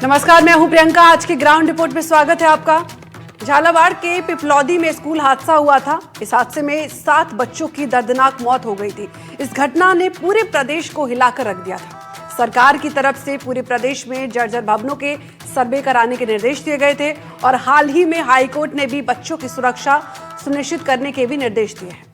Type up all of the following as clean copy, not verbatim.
नमस्कार, मैं हूं प्रियंका। आज के ग्राउंड रिपोर्ट में स्वागत है आपका। झालावाड़ के पिपलौदी में स्कूल हादसा हुआ था। इस हादसे में 7 बच्चों की दर्दनाक मौत हो गई थी। इस घटना ने पूरे प्रदेश को हिलाकर रख दिया था। सरकार की तरफ से पूरे प्रदेश में जर्जर भवनों के सर्वे कराने के निर्देश दिए गए थे और हाल ही में हाईकोर्ट ने भी बच्चों की सुरक्षा सुनिश्चित करने के भी निर्देश दिए हैं।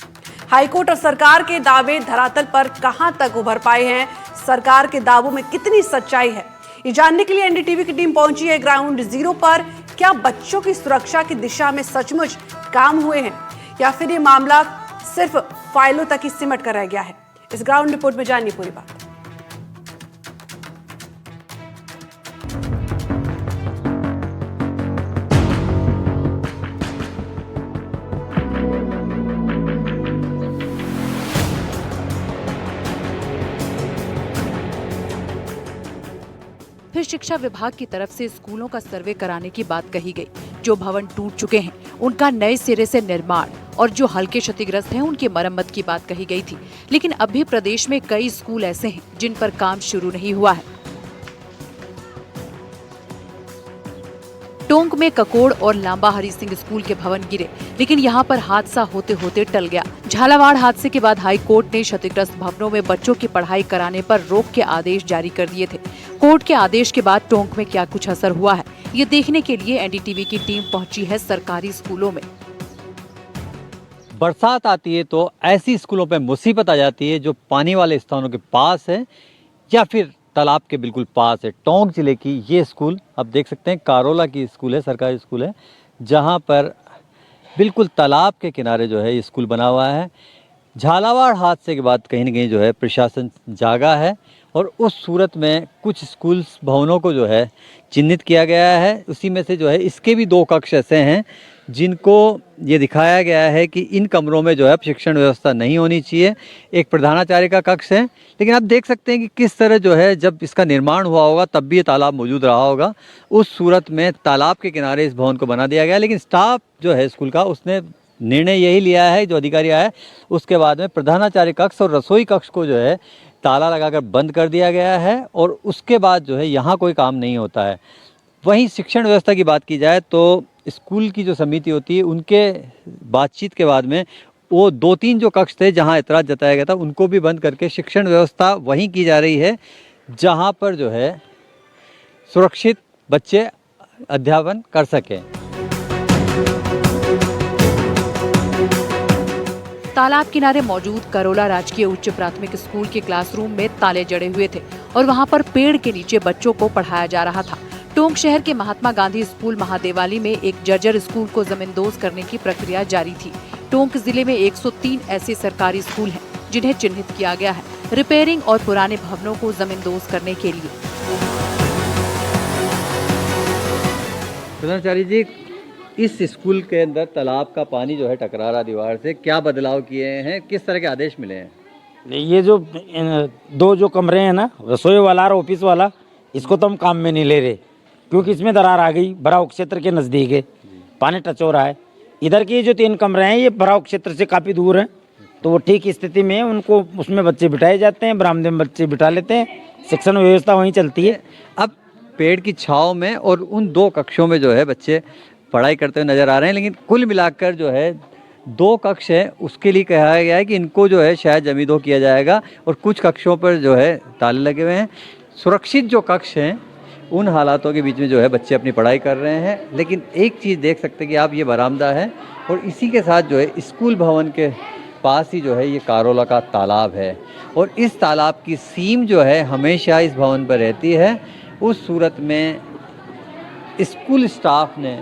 हाईकोर्ट और सरकार के दावे धरातल पर कहां तक उभर पाए हैं, सरकार के दावों में कितनी सच्चाई है, ये जानने के लिए एनडीटीवी की टीम पहुंची है ग्राउंड जीरो पर। क्या बच्चों की सुरक्षा की दिशा में सचमुच काम हुए हैं या फिर ये मामला सिर्फ फाइलों तक ही सिमट कर रह गया है? इस ग्राउंड रिपोर्ट में जानिए पूरी बात। फिर शिक्षा विभाग की तरफ से स्कूलों का सर्वे कराने की बात कही गई। जो भवन टूट चुके हैं उनका नए सिरे से निर्माण और जो हल्के क्षतिग्रस्त हैं उनकी मरम्मत की बात कही गई थी। लेकिन अब भी प्रदेश में कई स्कूल ऐसे हैं जिन पर काम शुरू नहीं हुआ है। टोंक में ककोड़ और लांबा हरी सिंह स्कूल के भवन गिरे, लेकिन यहाँ पर हादसा होते होते टल गया। झालावाड़ हादसे के बाद हाई कोर्ट ने क्षतिग्रस्त भवनों में बच्चों की पढ़ाई कराने पर रोक के आदेश जारी कर दिए थे। कोर्ट के आदेश के बाद टोंक में क्या कुछ असर हुआ है, ये देखने के लिए एनडीटीवी की टीम पहुंची है सरकारी स्कूलों में। बरसात आती है तो ऐसी स्कूलों पे मुसीबत आ जाती है जो पानी वाले स्थानों के पास है या फिर तालाब के बिल्कुल पास है। टोंक जिले की ये स्कूल आप देख सकते हैं, कारोला की स्कूल है, सरकारी स्कूल है, जहाँ पर बिल्कुल तालाब के किनारे जो है ये स्कूल बना हुआ है। झालावाड़ हादसे के बाद कहीं ना कहीं जो है प्रशासन जागा है और उस सूरत में कुछ स्कूल भवनों को जो है चिन्हित किया गया है। उसी में से जो है इसके भी 2 कक्ष ऐसे हैं जिनको ये दिखाया गया है कि इन कमरों में जो है शिक्षण व्यवस्था नहीं होनी चाहिए। एक प्रधानाचार्य का कक्ष है, लेकिन आप देख सकते हैं कि किस तरह जो है जब इसका निर्माण हुआ होगा तब भी ये तालाब मौजूद रहा होगा। उस सूरत में तालाब के किनारे इस भवन को बना दिया गया, लेकिन स्टाफ जो है स्कूल का उसने निर्णय यही लिया है, जो अधिकारी आया है उसके बाद में प्रधानाचार्य कक्ष और रसोई कक्ष को जो है ताला लगाकर बंद कर दिया गया है और उसके बाद जो है यहाँ कोई काम नहीं होता है। वहीं शिक्षण व्यवस्था की बात की जाए तो स्कूल की जो समिति होती है उनके बातचीत के बाद में वो 2-3 जो कक्ष थे जहाँ ऐतराज़ जताया गया था उनको भी बंद करके शिक्षण व्यवस्था वहीं की जा रही है जहाँ पर जो है सुरक्षित बच्चे अध्यापन कर सकें। तालाब किनारे मौजूद करोला राजकीय उच्च प्राथमिक स्कूल के क्लासरूम में ताले जड़े हुए थे और वहां पर पेड़ के नीचे बच्चों को पढ़ाया जा रहा था। टोंक शहर के महात्मा गांधी स्कूल महादेवाली में एक जर्जर स्कूल को जमींदोज करने की प्रक्रिया जारी थी। टोंक जिले में 103 ऐसे सरकारी स्कूल हैं जिन्हें चिन्हित किया गया है रिपेयरिंग और पुराने भवनों को जमींदोज करने के लिए। प्रधानाचार्य जी, इस स्कूल के अंदर तालाब का पानी जो है टकरा रहा दीवार से, क्या बदलाव किए हैं, किस तरह के आदेश मिले हैं? ये जो 2 जो कमरे हैं ना, रसोई वाला और ऑफिस वाला, इसको तो हम काम में नहीं ले रहे क्योंकि इसमें दरार आ गई। भराव क्षेत्र के नज़दीक है, पानी टच हो रहा है। इधर के जो 3 कमरे हैं ये भराव क्षेत्र से काफ़ी दूर हैं, तो वो ठीक स्थिति में उनको उसमें बच्चे बिठाए जाते हैं, बरामदे में बच्चे बिठा लेते हैं, शिक्षण व्यवस्था वहीं चलती है। अब पेड़ की छाँव में और उन 2 कक्षों में जो है बच्चे पढ़ाई करते हुए नज़र आ रहे हैं, लेकिन कुल मिलाकर जो है 2 कक्ष है उसके लिए कहा गया है कि इनको जो है शायद जमींदोज किया जाएगा और कुछ कक्षों पर जो है ताले लगे हुए हैं। सुरक्षित जो कक्ष हैं उन हालातों के बीच में जो है बच्चे अपनी पढ़ाई कर रहे हैं। लेकिन एक चीज़ देख सकते हैं कि आप, ये बरामदा है और इसी के साथ जो है स्कूल भवन के पास ही जो है ये कारोला का तालाब है और इस तालाब की सीम जो है हमेशा इस भवन पर रहती है। उस सूरत में स्कूल स्टाफ ने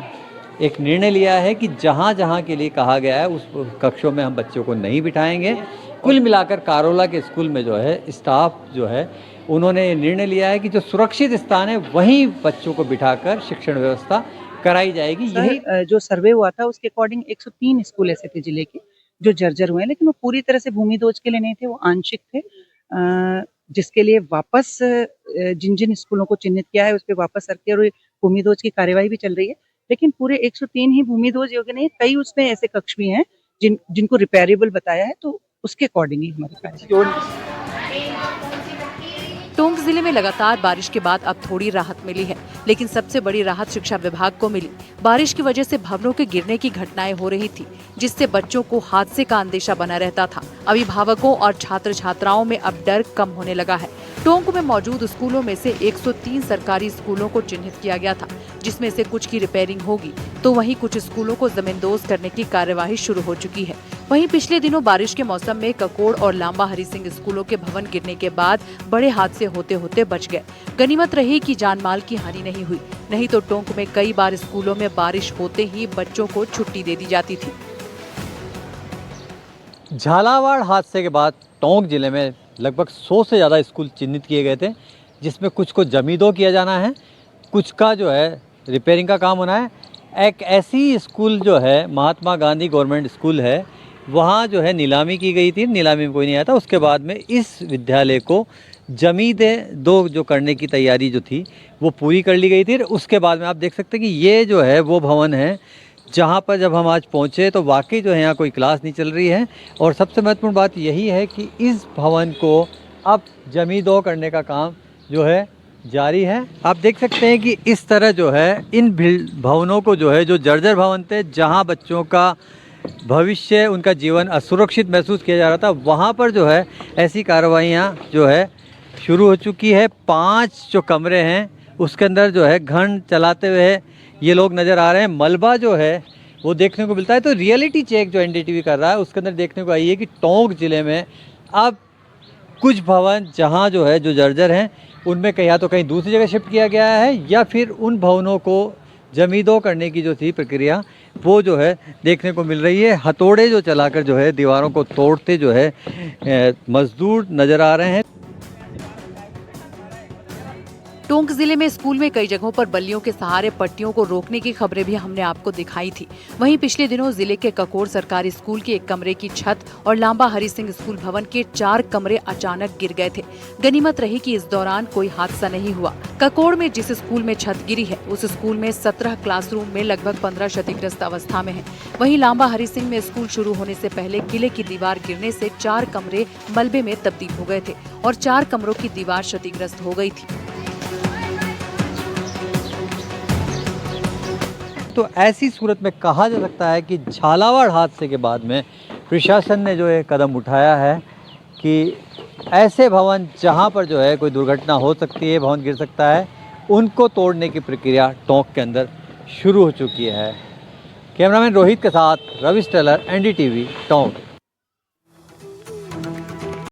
एक निर्णय लिया है कि जहाँ जहाँ के लिए कहा गया है उस कक्षों में हम बच्चों को नहीं बिठाएंगे। कुल मिलाकर कारोला के स्कूल में जो है स्टाफ जो है उन्होंने निर्णय लिया है कि जो सुरक्षित स्थान है वहीं बच्चों को बिठाकर शिक्षण व्यवस्था कराई जाएगी। यही जो सर्वे हुआ था उसके अकॉर्डिंग 103 स्कूल ऐसे थे जिले के जो जर्जर हुए हैं, लेकिन वो पूरी तरह से भूमिदोज के लिए नहीं थे, वो आंशिक थे, जिसके लिए वापस जिन जिन स्कूलों को चिन्हित किया है उस पर वापस करके और भूमिदोज की कार्यवाही भी चल रही है। लेकिन पूरे 103 ही भूमिदोज योग्य नहीं, कई उसमें ऐसे कक्ष भी हैं जिनको रिपेयरेबल बताया है, तो उसके अकॉर्डिंगली हमारे कार्य। टोंक जिले में लगातार बारिश के बाद अब थोड़ी राहत मिली है, लेकिन सबसे बड़ी राहत शिक्षा विभाग को मिली। बारिश की वजह से भवनों के गिरने की घटनाएं हो रही थी, जिससे बच्चों को हादसे का अंदेशा बना रहता था। अभिभावकों और छात्र छात्राओं में अब डर कम होने लगा है। टोंक में मौजूद स्कूलों में से 103 सरकारी स्कूलों को चिन्हित किया गया था, जिसमें से कुछ की रिपेयरिंग होगी, तो वहीं कुछ स्कूलों को जमींदोज करने की कार्यवाही शुरू हो चुकी है। वहीं पिछले दिनों बारिश के मौसम में ककोड़ और लांबा हरि सिंह स्कूलों के भवन गिरने के बाद बड़े हादसे होते होते बच गए। गनीमत रही कि जानमाल की हानि नहीं हुई, नहीं तो टोंक में कई बार स्कूलों में बारिश होते ही बच्चों को छुट्टी दे दी जाती थी। झालावाड़ हादसे के बाद टोंक जिले में लगभग 100 से ज़्यादा स्कूल चिन्हित किए गए थे, जिसमें कुछ को जमींदो किया जाना है, कुछ का जो है रिपेयरिंग का काम होना है। एक ऐसी स्कूल जो है महात्मा गांधी गवर्नमेंट स्कूल है, वहाँ जो है नीलामी की गई थी, नीलामी में कोई नहीं आया था। उसके बाद में इस विद्यालय को जमींदो जो करने की तैयारी जो थी वो पूरी कर ली गई थी। उसके बाद में आप देख सकते हैं कि ये जो है वो भवन है जहाँ पर जब हम आज पहुँचे तो वाकई जो है यहाँ कोई क्लास नहीं चल रही है। और सबसे महत्वपूर्ण बात यही है कि इस भवन को अब जमींदो करने का काम जो है जारी है। आप देख सकते हैं कि इस तरह जो है इन भवनों को जो है जो जर्जर भवन थे, जहाँ बच्चों का भविष्य उनका जीवन असुरक्षित महसूस किया जा रहा था, वहाँ पर जो है ऐसी कार्रवाइयाँ जो है शुरू हो चुकी है। 5 जो कमरे हैं उसके अंदर जो है घन चलाते हुए ये लोग नज़र आ रहे हैं। मलबा जो है वो देखने को मिलता है। तो रियलिटी चेक जो एनडीटीवी कर रहा है उसके अंदर देखने को आई है कि टोंक ज़िले में अब कुछ भवन जहाँ जो है जो जर्जर हैं उनमें कहीं या तो कहीं दूसरी जगह शिफ्ट किया गया है, या फिर उन भवनों को जमींदो करने की जो थी प्रक्रिया वो जो है देखने को मिल रही है। हथौड़े जो चलाकर जो है दीवारों को तोड़ते जो है मजदूर नज़र आ रहे हैं। टोंक जिले में स्कूल में कई जगहों पर बल्लियों के सहारे पट्टियों को रोकने की खबरें भी हमने आपको दिखाई थी। वहीं पिछले दिनों जिले के ककोड़ सरकारी स्कूल के 1 कमरे की छत और लांबा हरि सिंह स्कूल भवन के 4 कमरे अचानक गिर गए थे। गनीमत रही कि इस दौरान कोई हादसा नहीं हुआ। ककोड़ में जिस स्कूल में छत गिरी है उस स्कूल में 17 क्लासरूम में लगभग 15 क्षतिग्रस्त अवस्था में है। वहीं लांबा हरि सिंह में स्कूल शुरू होने से पहले किले की दीवार गिरने से 4 कमरे मलबे में तब्दील हो गए थे और 4 कमरों की दीवार क्षतिग्रस्त हो गई थी। तो ऐसी सूरत में कहा जा सकता है कि झालावाड़ हादसे के बाद में प्रशासन ने जो है कदम उठाया है कि ऐसे भवन जहां पर जो है कोई दुर्घटना हो सकती है, भवन गिर सकता है, उनको तोड़ने की प्रक्रिया टोंक के अंदर शुरू हो चुकी है। कैमरामैन रोहित के साथ रविश टेलर, एनडीटीवी टोंक।